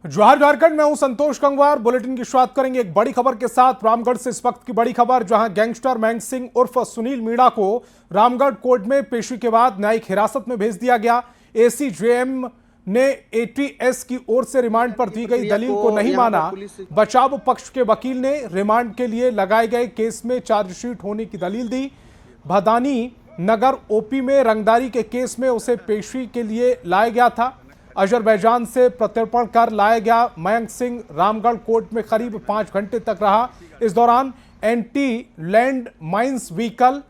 जोहार झारखंड में हूं संतोष गंगवार। बुलेटिन की शुरुआत करेंगे एक बड़ी खबर के साथ। रामगढ़ से इस वक्त की बड़ी खबर, जहां गैंगस्टर मयंक सिंह उर्फ सुनील मीणा को रामगढ़ कोर्ट में पेशी के बाद न्यायिक हिरासत में भेज दिया गया। एसीजेएम ने एटीएस की ओर से रिमांड पर दी गई दलील को नहीं माना। बचाव पक्ष के वकील ने रिमांड के लिए लगाए गए केस में चार्जशीट होने की दलील दी। भदानी नगर ओपी में रंगदारी के केस में उसे पेशी के लिए लाया गया था। अजरबैजान से प्रत्यर्पण कर लाया गया मयंक सिंह रामगढ़ कोर्ट में करीब 5 घंटे तक रहा। इस दौरान anti land mines vehicle,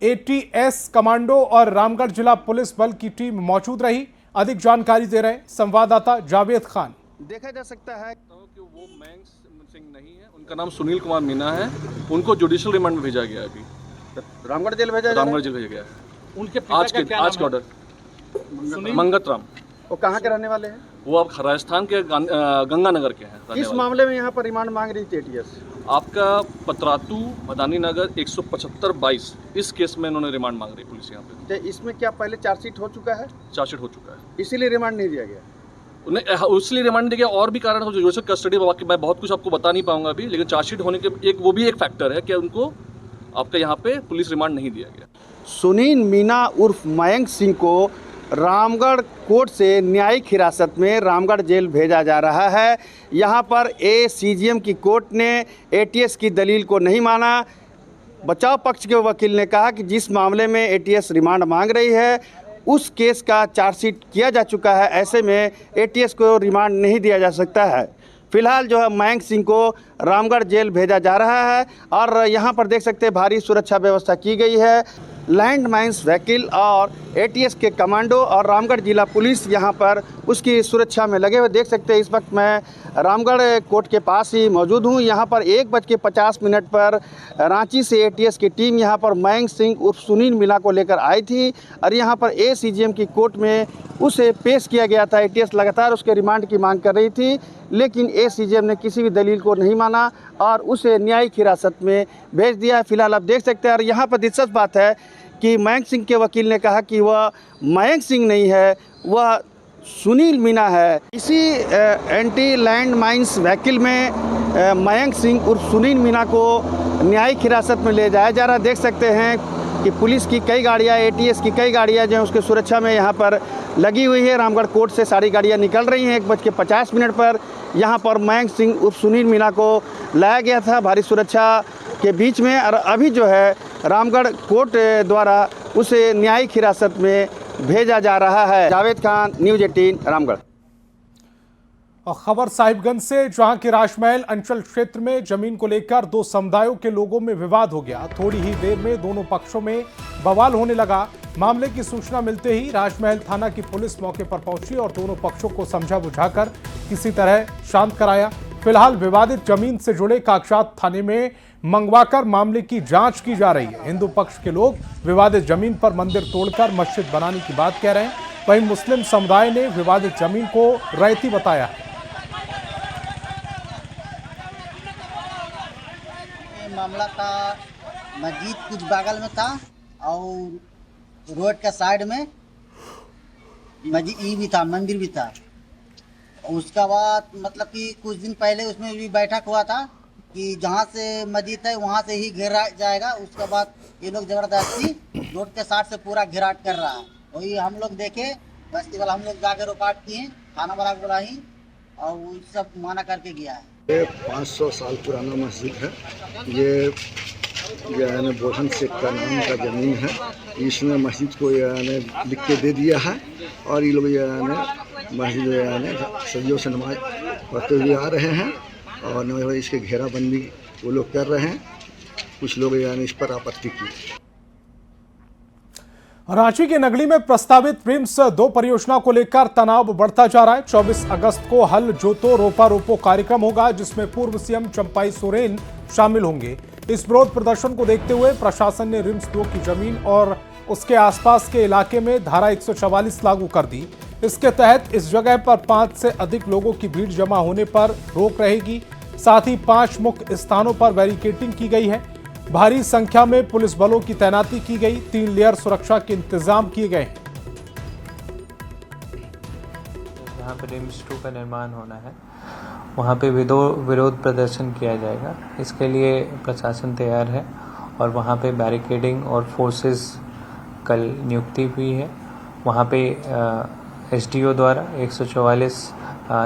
ATS commando और रामगढ़ जिला पुलिस बल की टीम मौजूद रही। अधिक जानकारी दे रहे हैं संवाददाता जावेद खान। देखा जा सकता है कि वो मयंक सिंह नहीं है, उनका नाम सुनील कुमार मीना है। उनको जुडिशियल रिमांड में भेजा गया है। अभी रामगढ़ जेल भेजा गया है। उनके आज के ऑर्डर मंगत राम। वो कहाँ के रहने वाले हैं? वो अब राजस्थान के गंगानगर के हैं। किस मामले में यहाँ पर रिमांड मांग रही थी एटीएस? आपका पतरातू मदानी नगर 175/22 इस केस में इन्होंने रिमांड मांग रही पुलिस यहाँ पे। इसमें क्या पहले चार्जशीट हो चुका है? चार्जशीट हो चुका है, इसीलिए रिमांड नहीं दिया गया। उन्हें इसलिए रिमांड दिया गया। और भी कारण हो, जुडिशियल कस्टडी मैं बहुत कुछ आपको बता नहीं पाऊंगा अभी, लेकिन चार्जशीट होने के वो भी एक फैक्टर है कि उनको आपका यहाँ पे पुलिस रिमांड नहीं दिया गया। सुनील मीना उर्फ मयंक सिंह को रामगढ़ कोर्ट से न्यायिक हिरासत में रामगढ़ जेल भेजा जा रहा है। यहाँ पर एसीजेएम की कोर्ट ने एटीएस की दलील को नहीं माना। बचाव पक्ष के वकील ने कहा कि जिस मामले में एटीएस रिमांड मांग रही है उस केस का चार्जशीट किया जा चुका है, ऐसे में एटीएस को रिमांड नहीं दिया जा सकता है। फिलहाल जो है मयंक सिंह को रामगढ़ जेल भेजा जा रहा है और यहाँ पर देख सकते हैं भारी सुरक्षा व्यवस्था की गई है। लैंड माइंस व्हीकल और एटीएस के कमांडो और रामगढ़ जिला पुलिस यहाँ पर उसकी सुरक्षा में लगे हुए देख सकते हैं। इस वक्त मैं रामगढ़ कोर्ट के पास ही मौजूद हूँ। यहाँ पर 1:50 पर रांची से एटीएस की टीम यहाँ पर मयंक सिंह उर्फ सुनील मीणा को लेकर आई थी और यहाँ पर एसीजेएम की कोर्ट में उसे पेश किया गया था। एटीएस लगातार उसके रिमांड की मांग कर रही थी, लेकिन एसीजेएम ने किसी भी दलील को नहीं माना और उसे न्यायिक हिरासत में भेज दिया। फिलहाल आप देख सकते हैं। और यहाँ पर दिलचस्प बात है कि मयंक सिंह के वकील ने कहा कि वह मयंक सिंह नहीं है, वह सुनील मीणा है। इसी एंटी लैंड माइंस व्हीकल में मयंक सिंह उर्फ सुनील मीणा को न्यायिक हिरासत में ले जाया जा रहा है। देख सकते हैं कि पुलिस की कई गाड़ियाँ, एटीएस की कई गाड़ियाँ जो हैं उसके सुरक्षा में यहाँ पर लगी हुई है। रामगढ़ कोर्ट से सारी गाड़ियाँ निकल रही हैं। 1:50 पर यहाँ पर मयंक सिंह उर्फ सुनील मीणा को लाया गया था भारी सुरक्षा के बीच में, और अभी जो है रामगढ़ कोर्ट द्वारा उसे न्यायिक हिरासत में भेजा जा रहा है। जावेद खान, न्यूज़ 18 रामगढ़। और खबर साहिबगंज से, जहां के राजमहल अंचल क्षेत्र में जमीन को लेकर 2 समुदायों के लोगों में विवाद हो गया। थोड़ी ही देर में दोनों पक्षों में बवाल होने लगा। मामले की सूचना मिलते ही राजमहल थाना की पुलिस मौके पर पहुंची और दोनों पक्षों को समझा बुझाकर किसी तरह शांत कराया। फिलहाल विवादित जमीन से जुड़े कागजात थाने में मंगवाकर मामले की जांच की जा रही है। हिंदू पक्ष के लोग विवादित जमीन पर मंदिर तोड़कर मस्जिद बनाने की बात कह रहे हैं, वहीं मुस्लिम समुदाय ने विवादित जमीन को रैयती बताया है। मामला था मस्जिद कुछ बगल में था और रोड के साइड में मस्जिद भी था, मंदिर भी था। उसका बाद मतलब कि कुछ दिन पहले उसमें भी बैठक हुआ था कि जहाँ से मस्जिद है वहाँ से ही घेरा जाएगा। उसके बाद ये लोग जबरदस्ती रोड के साइड से पूरा घेराट कर रहा है। वही हम लोग देखे, बस्ती वाला हम लोग जाके रुकावट किए, थाना वाला बुलाई और वो सब माना करके गया है। ये 500 साल पुराना मस्जिद है। ये यानी बोहन शेख का नाम का ज़मीन है। इसने मस्जिद को यानी लिख के दे दिया है और ये लोग यानी मस्जिद यानी सदियों से नमाज पढ़ते हुए आ रहे हैं और इसके घेराबंदी वो लोग कर रहे हैं। कुछ लोग यानी इस पर आपत्ति की। रांची के नगली में प्रस्तावित रिम्स 2 परियोजना को लेकर तनाव बढ़ता जा रहा है। 24 अगस्त को हल जोतो रोपा रोपो कार्यक्रम होगा, जिसमें पूर्व सीएम चंपाई सोरेन शामिल होंगे। इस विरोध प्रदर्शन को देखते हुए प्रशासन ने रिम्स 2 की जमीन और उसके आसपास के इलाके में धारा 144 लागू कर दी। इसके तहत इस जगह पर 5 से अधिक लोगों की भीड़ जमा होने पर रोक रहेगी। साथ ही 5 मुख्य स्थानों पर बैरिकेडिंग की गई है। भारी संख्या में पुलिस बलों की तैनाती की गई। 3 लेयर सुरक्षा के इंतजाम किए गए हैं। जहाँ पर रिम्स 2 का निर्माण होना है वहाँ पे विरोध प्रदर्शन किया जाएगा। इसके लिए प्रशासन तैयार है और वहाँ पे बैरिकेडिंग और फोर्सेस कल नियुक्ति हुई है। वहाँ पे एसडीओ द्वारा 144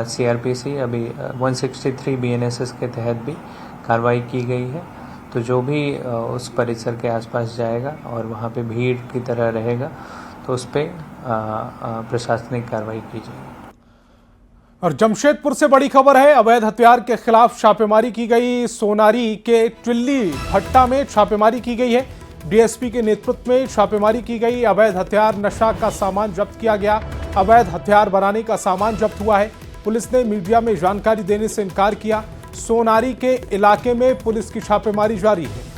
सीआरपीसी अभी 163 बीएनएसएस के तहत भी कार्रवाई की गई है। तो जो भी उस परिसर के आसपास जाएगा और वहाँ पे भीड़ की तरह रहेगा तो उस पर प्रशासनिक कार्रवाई की जाएगी। और जमशेदपुर से बड़ी खबर है, अवैध हथियार के खिलाफ छापेमारी की गई। सोनारी के टिल्ली भट्टा में छापेमारी की गई है। डीएसपी के नेतृत्व में छापेमारी की गई। अवैध हथियार, नशा का सामान जब्त किया गया। अवैध हथियार बनाने का सामान जब्त हुआ है। पुलिस ने मीडिया में जानकारी देने से इनकार किया। सोनारी के इलाके में पुलिस की छापेमारी जारी है।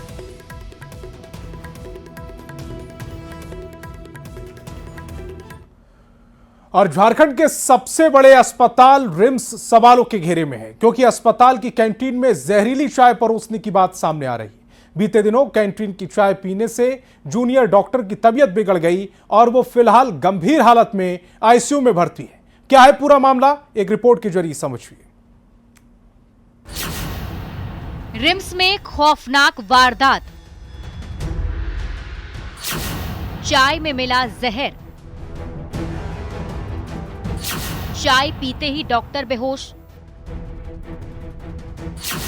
और झारखंड के सबसे बड़े अस्पताल रिम्स सवालों के घेरे में है, क्योंकि अस्पताल की कैंटीन में जहरीली चाय परोसने की बात सामने आ रही है। बीते दिनों कैंटीन की चाय पीने से जूनियर डॉक्टर की तबीयत बिगड़ गई और वो फिलहाल गंभीर हालत में आईसीयू में भर्ती है। क्या है पूरा मामला, एक रिपोर्ट के जरिए समझिए। रिम्स में खौफनाक वारदात, चाय में मिला जहर, चाय पीते ही डॉक्टर बेहोश,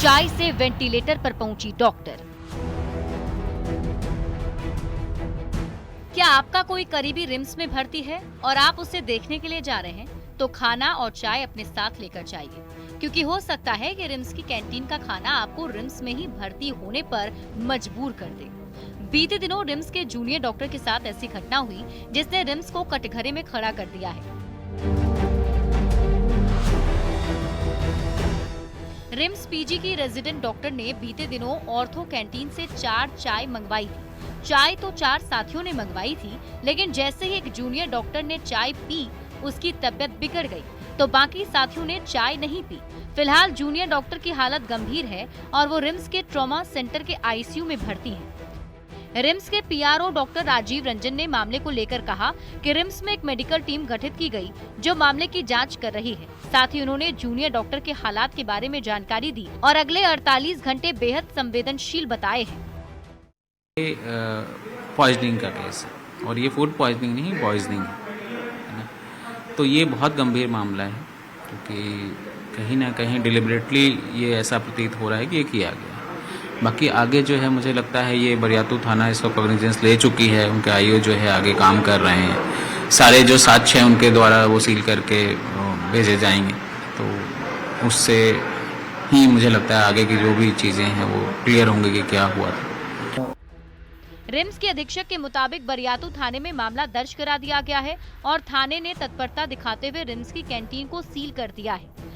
चाय से वेंटिलेटर पर पहुंची डॉक्टर। क्या आपका कोई करीबी रिम्स में भर्ती है और आप उसे देखने के लिए जा रहे हैं, तो खाना और चाय अपने साथ लेकर जाइए, क्योंकि हो सकता है कि रिम्स की कैंटीन का खाना आपको रिम्स में ही भर्ती होने पर मजबूर कर दे। बीते दिनों रिम्स के जूनियर डॉक्टर के साथ ऐसी घटना हुई जिसने रिम्स को कटघरे में खड़ा कर दिया है। रिम्स पीजी की रेजिडेंट डॉक्टर ने बीते दिनों ऑर्थो कैंटीन से 4 चाय मंगवाई थी। चाय तो 4 साथियों ने मंगवाई थी, लेकिन जैसे ही एक जूनियर डॉक्टर ने चाय पी, उसकी तबीयत बिगड़ गई, तो बाकी साथियों ने चाय नहीं पी। फिलहाल जूनियर डॉक्टर की हालत गंभीर है और वो रिम्स के ट्रॉमा सेंटर के आईसीयू में भर्ती हैं। रिम्स के पीआरओ डॉक्टर राजीव रंजन ने मामले को लेकर कहा कि रिम्स में एक मेडिकल टीम गठित की गई जो मामले की जांच कर रही है। साथ ही उन्होंने जूनियर डॉक्टर के हालात के बारे में जानकारी दी और अगले 48 घंटे बेहद संवेदनशील बताए हैं। पॉइजनिंग का केस है और ये फूड पॉइजनिंग नहीं, पॉइजनिंग है ना। तो ये बहुत गंभीर मामला है, क्योंकि कहीं ना कहीं डिलिबरेटली ये ऐसा प्रतीत हो रहा है कि ये किया गया। बाकी आगे जो है मुझे लगता है ये बरियातू थाना इसको कॉग्निजेंस ले चुकी है, उनके आईओ जो है आगे काम कर रहे हैं। सारे जो साक्ष्य हैं उनके द्वारा वो सील करके भेजे जाएंगे, तो उससे ही मुझे लगता है आगे की जो भी चीज़ें हैं वो क्लियर होंगी कि क्या हुआ था। रिम्स के अधीक्षक के मुताबिक बरियातू थाने में मामला दर्ज करा दिया गया है और थाने ने तत्परता दिखाते हुए रिम्स की कैंटीन को सील कर दिया है।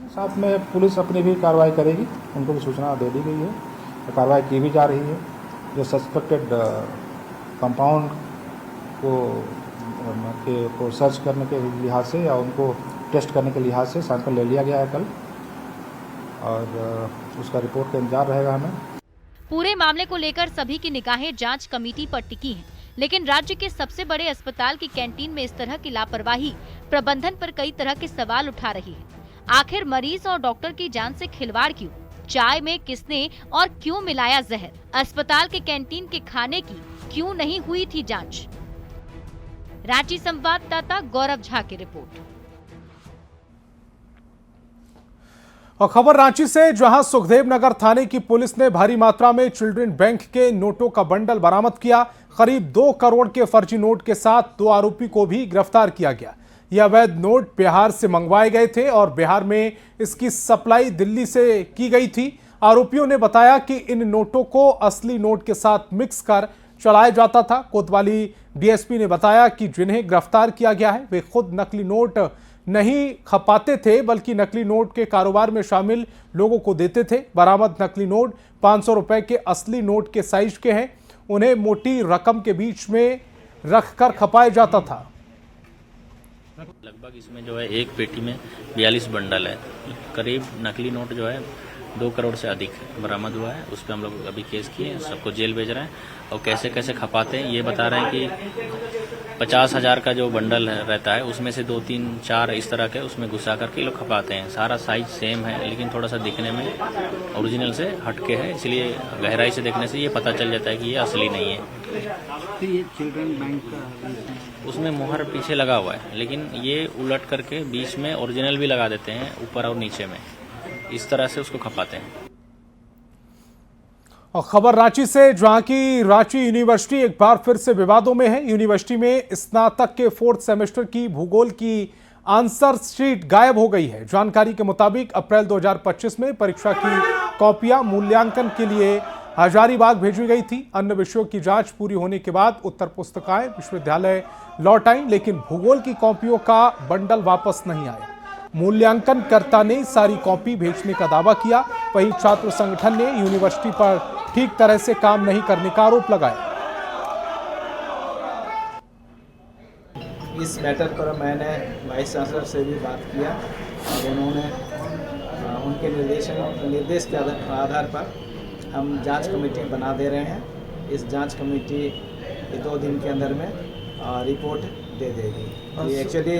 साथ में पुलिस अपनी भी कार्रवाई करेगी, उनको भी सूचना दे दी गई है, तो कार्रवाई की भी जा रही है। जो सस्पेक्टेड कंपाउंड को सर्च करने के लिहाज से या उनको टेस्ट करने के लिहाज से सैंपल ले लिया गया है कल, और उसका रिपोर्ट का इंतजार रहेगा हमें। पूरे मामले को लेकर सभी की निगाहें जांच कमेटी पर टिकी हैं, लेकिन राज्य के सबसे बड़े अस्पताल की कैंटीन में इस तरह की लापरवाही प्रबंधन पर कई तरह के सवाल उठा रही है। आखिर मरीज और डॉक्टर की जान से खिलवाड़ क्यों? चाय में किसने और क्यों मिलाया जहर? अस्पताल के कैंटीन के खाने की क्यों नहीं हुई थी जांच? रांची संवाददाता गौरव झा की रिपोर्ट। और खबर रांची से, जहां सुखदेव नगर थाने की पुलिस ने भारी मात्रा में चिल्ड्रन बैंक के नोटों का बंडल बरामद किया। करीब 2 करोड़ के फर्जी नोट के साथ 2 आरोपी को भी गिरफ्तार किया गया। यह अवैध नोट बिहार से मंगवाए गए थे और बिहार में इसकी सप्लाई दिल्ली से की गई थी। आरोपियों ने बताया कि इन नोटों को असली नोट के साथ मिक्स कर चलाया जाता था। कोतवाली डीएसपी ने बताया कि जिन्हें गिरफ्तार किया गया है वे खुद नकली नोट नहीं खपाते थे, बल्कि नकली नोट के कारोबार में शामिल लोगों को देते थे। बरामद नकली नोट 500 रुपए के असली नोट के साइज के हैं। उन्हें मोटी रकम के बीच में रखकर खपाया जाता था। लगभग इसमें जो है एक पेटी में 42 बंडल है। करीब नकली नोट जो है 2 करोड़ से अधिक बरामद हुआ है। उस पर हम लोग अभी केस किए, सबको जेल भेज रहे हैं। और कैसे कैसे खपाते हैं ये बता रहे हैं कि 50,000 का जो बंडल रहता है उसमें से 2, 3, 4 इस तरह के उसमें घुसा करके लोग खपाते हैं। सारा साइज सेम है लेकिन थोड़ा सा दिखने में ओरिजिनल से हटके है, इसलिए गहराई से देखने से ये पता चल जाता है कि ये असली नहीं है। फिर ये चिल्ड्रन बैंक का उसमें मुहर पीछे लगा हुआ है, लेकिन ये उलट करके बीच में ओरिजिनल भी लगा देते हैं, ऊपर और नीचे में, इस तरह से उसको खपाते हैं। और खबर रांची से, जहां की रांची यूनिवर्सिटी एक बार फिर से विवादों में है। यूनिवर्सिटी में स्नातक के 4th सेमेस्टर की भूगोल की आंसर शीट गायब हो गई है। जानकारी के मुताबिक अप्रैल 2025 में परीक्षा की कॉपियां मूल्यांकन के लिए हजारीबाग भेजी गई थी। अन्य विषयों की जांच पूरी होने के बाद उत्तर पुस्तिकाएं विश्वविद्यालय लौट आईं, लेकिन भूगोल की कॉपियों का बंडल वापस नहीं आया। मूल्यांकनकर्ता ने सारी कॉपी भेजने का दावा किया। वहीं छात्र संगठन ने यूनिवर्सिटी पर ठीक तरह से काम नहीं करने का आरोप लगाया। इस मैटर पर मैंने वाइस चांसलर से भी बात किया और उन्होंने उनके निर्देश के आधार पर हम जांच कमेटी बना दे रहे हैं। इस जांच कमेटी 2 दिन के अंदर में रिपोर्ट दे देगी। ये एक्चुअली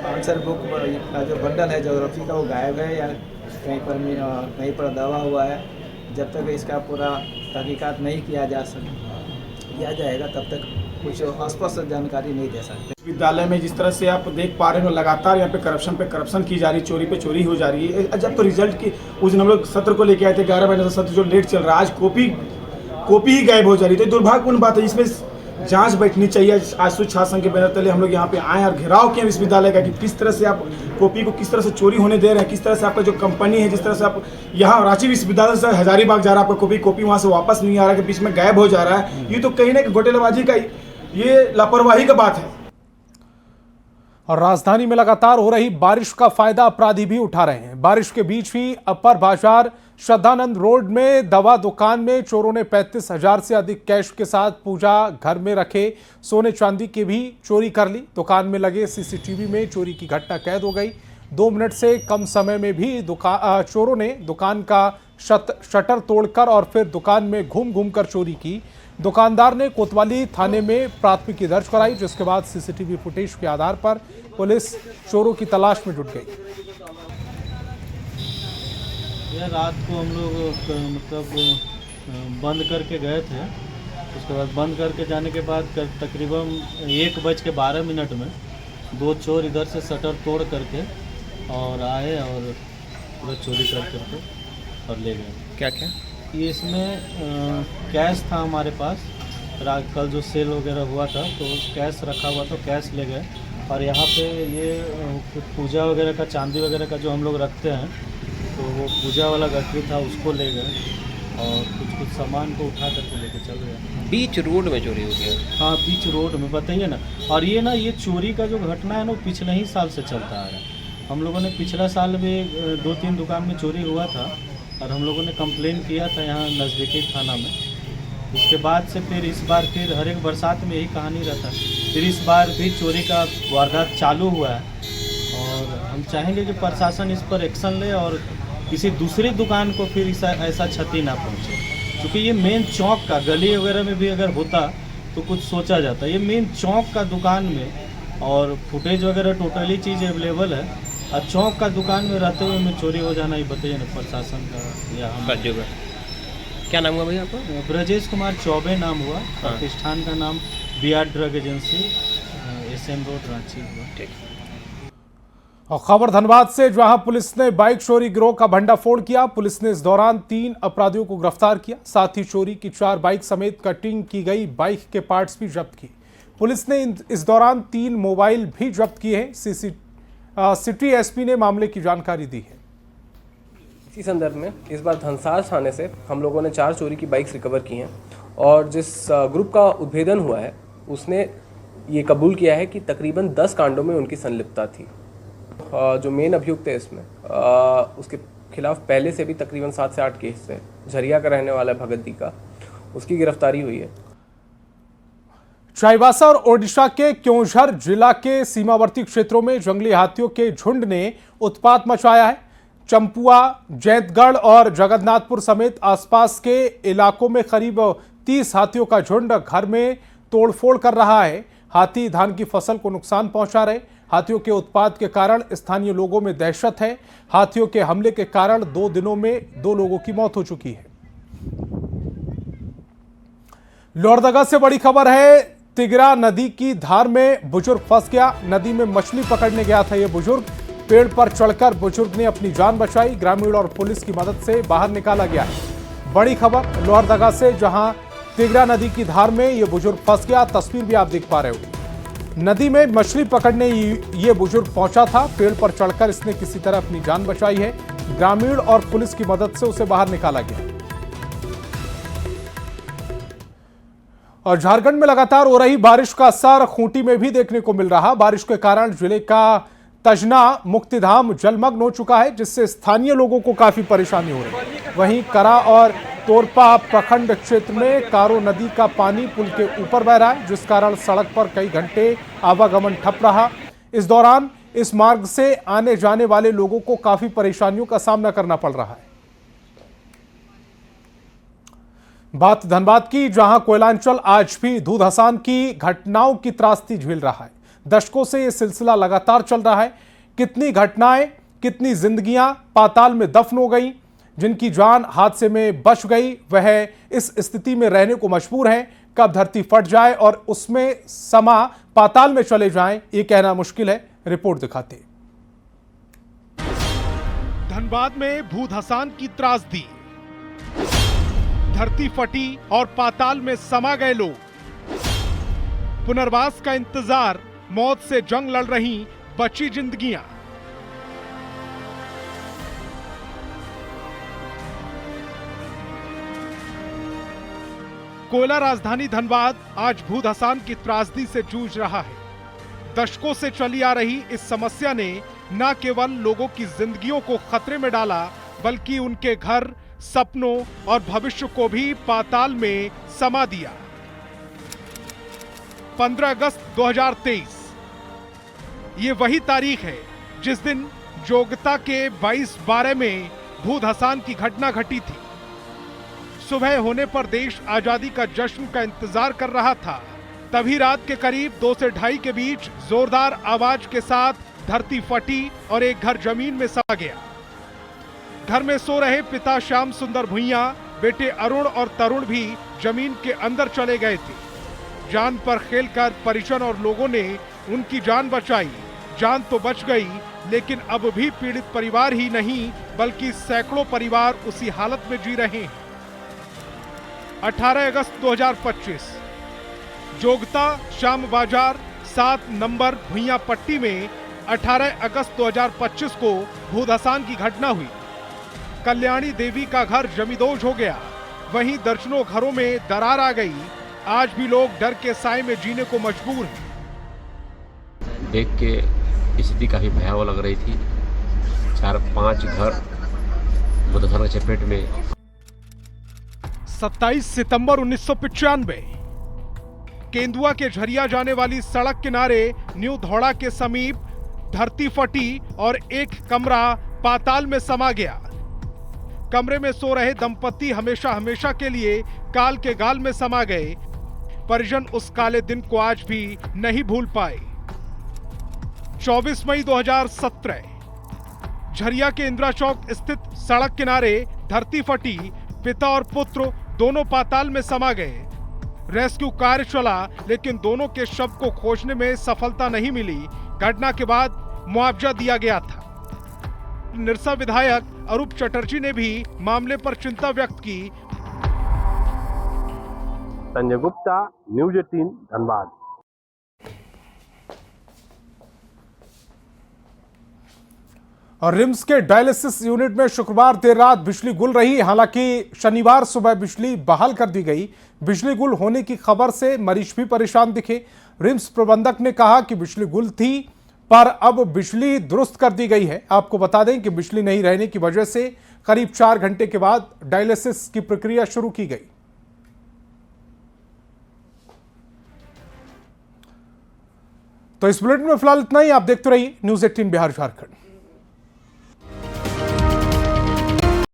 आंसर बुक का जो बंडल है ज्योग्राफी का वो गायब है या कहीं पर दावा हुआ है। जब तक इसका पूरा तहकीकात नहीं किया जाएगा तब तक कुछ स्पष्ट जानकारी नहीं दे सकते। विद्यालय में जिस तरह से आप देख पा रहे हो लगातार यहाँ पे करप्शन की जा रही, चोरी पे चोरी हो जा रही है। जब तो रिजल्ट की उस दिन हम लोग सत्र को लेके आए थे, 11 महीने से सत्र जो लेट चल रहा है, आज कॉपी ही गायब हो जा रही है। तो दुर्भाग्यपूर्ण बात है, इसमें जांच बैठनी चाहिए। आशु छात्र संघ के बैनर तले हम लोग यहाँ पे आए और घेराव किए विश्वविद्यालय का कि किस तरह से आप कॉपी को किस तरह से चोरी होने दे रहे हैं, किस तरह से आपका जो कंपनी है, जिस तरह से आप यहाँ रांची विश्वविद्यालय से हजारीबाग जा रहा है, आपका कॉपी वहाँ से वापस नहीं आ रहा है, बीच में गायब हो जा रहा है। ये तो कहीं ना कहीं घोटालाबाजी का, ये लापरवाही का बात है। और राजधानी में लगातार हो रही बारिश का फायदा अपराधी भी उठा रहे हैं। बारिश के बीच ही अपर बाजार श्रद्धानंद रोड में दवा दुकान में चोरों ने 35,000 से अधिक कैश के साथ पूजा घर में रखे सोने चांदी की भी चोरी कर ली। दुकान में लगे सीसीटीवी में चोरी की घटना कैद हो गई। 2 मिनट से कम समय में भी चोरों ने दुकान का शटर तोड़कर और फिर दुकान में घूम कर चोरी की। दुकानदार ने कोतवाली थाने में प्राथमिकी दर्ज कराई, जिसके बाद सीसीटीवी फुटेज के आधार पर पुलिस चोरों की तलाश में जुट गई। यह रात को हम लोग मतलब बंद करके गए थे। उसके बाद बंद करके जाने के बाद तकरीबन 1:12 में 2 चोर इधर से शटर तोड़ करके और आए और पूरा चोरी करके और ले गए। क्या क्या ये इसमें कैश था हमारे पास, कल जो सेल वगैरह हुआ था तो कैश रखा हुआ तो कैश ले गए। और यहाँ पे ये पूजा वगैरह का चांदी वगैरह का जो हम लोग रखते हैं तो वो पूजा वाला गठरी था उसको ले गए और कुछ सामान को उठा करके लेके चल गए। बीच रोड में चोरी हो गया? हाँ, बीच रोड में, बताइए ना। और ये चोरी का जो घटना है ना वो पिछले ही साल से चलता आ रहा है। हम लोगों ने पिछला साल भी 2-3 दुकान में चोरी हुआ था और हम लोगों ने कंप्लेन किया था यहाँ नज़दीकी थाना में। उसके बाद से फिर इस बार फिर हर एक बरसात में यही कहानी रहता है। फिर इस बार भी चोरी का वारदात चालू हुआ है और हम चाहेंगे कि प्रशासन इस पर एक्शन ले और किसी दूसरी दुकान को फिर ऐसा क्षति ना पहुँचे। क्योंकि ये मेन चौक का, गली वगैरह में भी अगर होता तो कुछ सोचा जाता। ये मेन चौक का दुकान में और फुटेज वगैरह टोटली चीज़ अवेलेबल है और चौक का दुकान में रहते हुए में चोरी हो जाना, ये बताइए ना प्रशासन का या हम। क्या नाम हुआ भैया आपका? ब्रजेश कुमार चौबे नाम हुआ। प्रतिष्ठान का नाम BR drug agency, SM road, Ranchi हुआ। ठीक। और खबर धनबाद से, जहां पुलिस ने बाइक चोरी गिरोह का भंडाफोड़ किया। पुलिस ने इस दौरान 3 अपराधियों को गिरफ्तार किया। साथ ही चोरी की 4 बाइक समेत कटिंग की गई बाइक के पार्ट्स भी जब्त किए। पुलिस ने इस दौरान 3 मोबाइल भी जब्त किए हैं। सिटी SP ने मामले की जानकारी दी है। इसी संदर्भ में इस बार धनसार थाने से हम लोगों ने 4 चोरी की बाइक्स रिकवर की हैं और जिस ग्रुप का उद्भेदन हुआ है उसने ये कबूल किया है कि तकरीबन 10 कांडों में उनकी संलिप्तता थी। जो मेन अभियुक्त है इसमें उसके खिलाफ पहले से भी तकरीबन 7 से 8 केस है। झरिया का रहने वाला भगत दी का, उसकी गिरफ्तारी हुई है। चाईबासा और ओडिशा के क्योंझर जिला के सीमावर्ती क्षेत्रों में जंगली हाथियों के झुंड ने उत्पात मचाया है। चंपुआ, जैंतगढ़ और जगन्नाथपुर समेत आसपास के इलाकों में करीब 30 हाथियों का झुंड घर में तोड़फोड़ कर रहा है। हाथी धान की फसल को नुकसान पहुंचा रहे। हाथियों के उत्पात के कारण स्थानीय लोगों में दहशत है। हाथियों के हमले के कारण 2 दिनों में 2 लोगों की मौत हो चुकी है। लोहरदगा से बड़ी खबर है। तिगरा नदी की धार में बुजुर्ग फंस गया। नदी में मछली पकड़ने गया था यह बुजुर्ग। पेड़ पर चढ़कर बुजुर्ग ने अपनी जान बचाई। ग्रामीण और पुलिस की मदद से बाहर निकाला गया है। बड़ी खबर लोहरदगा से, जहां तिगरा नदी की धार में यह बुजुर्ग फंस गया। तस्वीर भी आप देख पा रहे हो। नदी में मछली पकड़ने ये बुजुर्ग पहुंचा था। पेड़ पर चढ़कर इसने किसी तरह अपनी जान बचाई है। ग्रामीण और पुलिस की मदद से उसे बाहर निकाला गया। और झारखंड में लगातार हो रही बारिश का असर खूंटी में भी देखने को मिल रहा। बारिश के कारण जिले का तजना मुक्तिधाम जलमग्न हो चुका है, जिससे स्थानीय लोगों को काफी परेशानी हो रही है। वहीं करा और तोरपा प्रखंड क्षेत्र में कारो नदी का पानी पुल के ऊपर बह रहा है, जिस कारण सड़क पर कई घंटे आवागमन ठप रहा। इस दौरान इस मार्ग से आने जाने वाले लोगों को काफी परेशानियों का सामना करना पड़ रहा है। बात धनबाद की, जहां कोयलांचल आज भी दूधहसान की घटनाओं की त्रासदी झेल रहा है। दशकों से यह सिलसिला लगातार चल रहा है। कितनी घटनाएं, कितनी जिंदगियां पाताल में दफन हो गई। जिनकी जान हादसे में बच गई, वह इस स्थिति में रहने को मजबूर हैं। कब धरती फट जाए और उसमें समा पाताल में चले जाएं, ये कहना मुश्किल है। रिपोर्ट दिखाते। धनबाद में भूधसान की त्रासदी, धरती फटी और पाताल में समा गए लोग। पुनर्वास का इंतजार, मौत से जंग लड़ रही बची जिंदगियां। कोयला राजधानी धनबाद आज भूधसान की त्रासदी से जूझ रहा है। दशकों से चली आ रही इस समस्या ने न केवल लोगों की जिंदगियों को खतरे में डाला, बल्कि उनके घर, सपनों और भविष्य को भी पाताल में समा दिया। 15 अगस्त 2023 ये वही तारीख है जिस दिन जोगता के 22/12 में भूधसान की घटना घटी थी। सुबह होने पर देश आजादी का जश्न का इंतजार कर रहा था। तभी रात के करीब 2 से 2:30 के बीच जोरदार आवाज के साथ धरती फटी और एक घर जमीन में समा गया। घर में सो रहे पिता श्याम सुंदर भुइयां, बेटे अरुण और तरुण भी जमीन के अंदर चले गए थे। जान पर खेलकर परिजन और लोगों ने उनकी जान बचाई। जान तो बच गई, लेकिन अब भी पीड़ित परिवार ही नहीं, बल्कि सैकड़ों परिवार उसी हालत में जी रहे हैं। 18 अगस्त 2025 जोगता श्याम बाजार 7 नंबर भुइयां पट्टी में 18 अगस्त 2025 को भूधसान की घटना हुई। कल्याणी देवी का घर जमींदोज हो गया। वहीं दर्जनों घरों में दरार आ गई। आज भी लोग डर के साए में जीने को मजबूर हैं। देख के स्थिति काफी भयावह लग रही थी। 4-5 घर भूधसान के चपेट में। 27 सितंबर 1995 केंदुआ के झरिया जाने वाली सड़क किनारे न्यू धौड़ा के समीप धरती फटी और एक कमरा पाताल में समा गया। कमरे में सो रहे दंपति हमेशा हमेशा के लिए काल के गाल में समा गए। परिजन उस काले दिन को आज भी नहीं भूल पाए। 24 मई 2017 झरिया के इंदिरा चौक स्थित सड़क किनारे धरती फटी। पिता और पुत्र दोनों पाताल में समा गए। रेस्क्यू कार्य चला, लेकिन दोनों के शव को खोजने में सफलता नहीं मिली। घटना के बाद मुआवजा दिया गया था। निरसा विधायक अरूप चटर्जी ने भी मामले पर चिंता व्यक्त की। संजय गुप्ता, न्यूज 18 धनबाद। और रिम्स के डायलिसिस यूनिट में शुक्रवार देर रात बिजली गुल रही। हालांकि शनिवार सुबह बिजली बहाल कर दी गई। बिजली गुल होने की खबर से मरीज भी परेशान दिखे। रिम्स प्रबंधक ने कहा कि बिजली गुल थी, पर अब बिजली दुरुस्त कर दी गई है। आपको बता दें कि बिजली नहीं रहने की वजह से करीब 4 घंटे के बाद डायलिसिस की प्रक्रिया शुरू की गई। तो इस बुलेटिन में फिलहाल इतना ही। आप देखते रहिए न्यूज़ 18 बिहार झारखंड।